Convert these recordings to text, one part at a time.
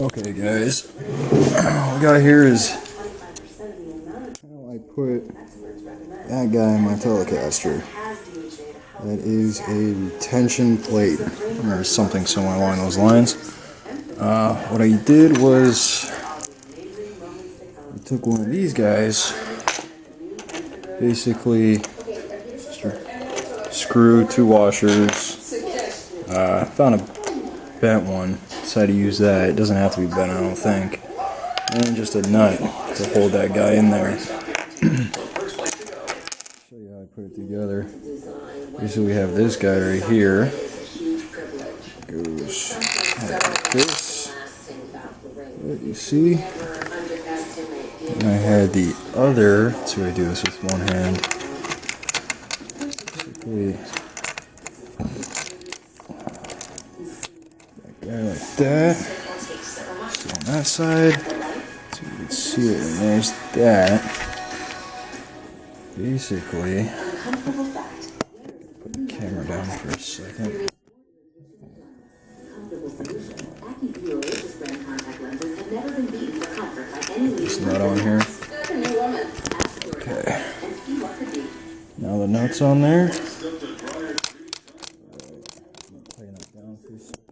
Okay guys, what we got here is how I put that guy in my Telecaster. That is a retention plate, or something somewhere along those lines. What I did was, I took one of these guys, basically screw two washers, found a bent one, decided to use that. It doesn't have to be bent, I don't think, and just a nut to hold that guy in there. Show you how I put it together. Basically we have this guy right here, goes like this, what you see, and I had the other, let's see if I do this with one hand, basically that guy like that, so on that side, so you can see it, and there's that, basically. Put the camera down for a second. This nut on here. Okay. Now the nut's on there. Tighten it down for a second.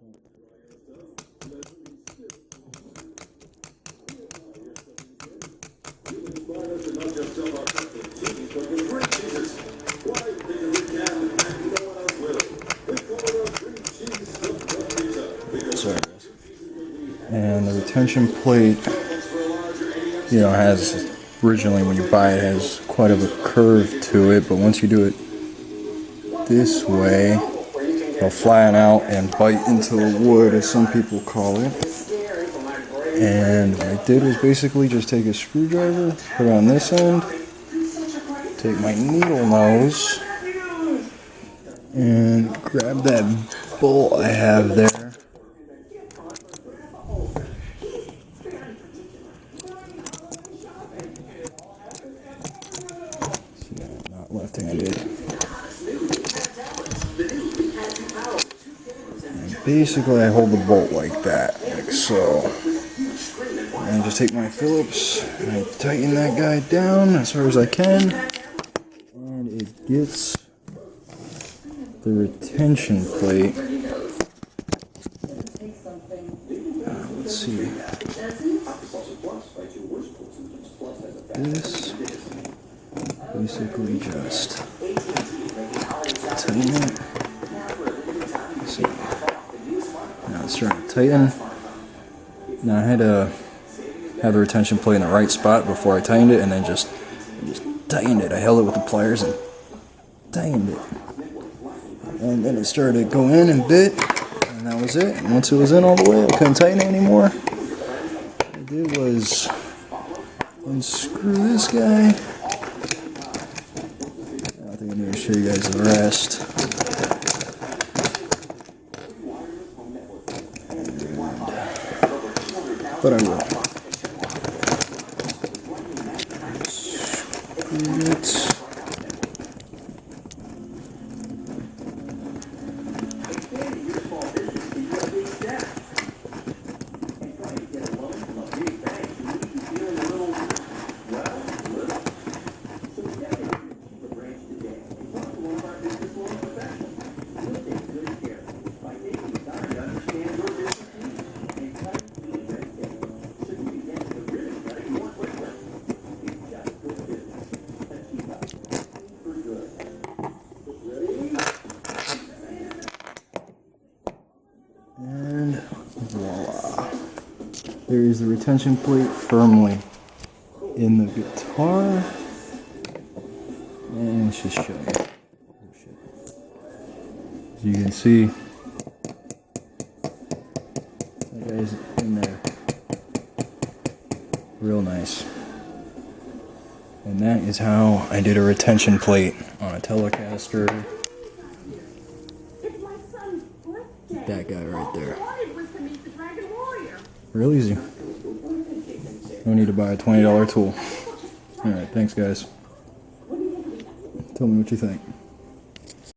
Sorry guys. And the retention plate, you know, has, originally when you buy it, has quite of a curve to it, but once you do it this way, it'll flatten out and bite into the wood, as some people call it. And what I did was basically just take a screwdriver, put it on this end, take my needle nose, and grab that bolt I have there. Not left-handed. And basically I hold the bolt like that, like so. And just take my Phillips and I tighten that guy down as far as I can. And it gets the retention plate. Let's see. This basically just tighten it. Let's see. Now it's starting to tighten. Now I had to have the retention plate in the right spot before I tightened it, and then just tightened it. I held it with the pliers and tightened it. And then it started to go in and bit, and that was it. And once it was in all the way, I couldn't tighten it anymore. What I did was unscrew this guy. I think I need to show you guys the rest. But I will. Screw it. And voila. There is the retention plate firmly in the guitar. And let's just show you. Oh, shit. As you can see, that guy's in there. Real nice. And that is how I did a retention plate on a Telecaster. That guy right there. Real easy. No need to buy a $20 tool. Alright, thanks guys. Tell me what you think.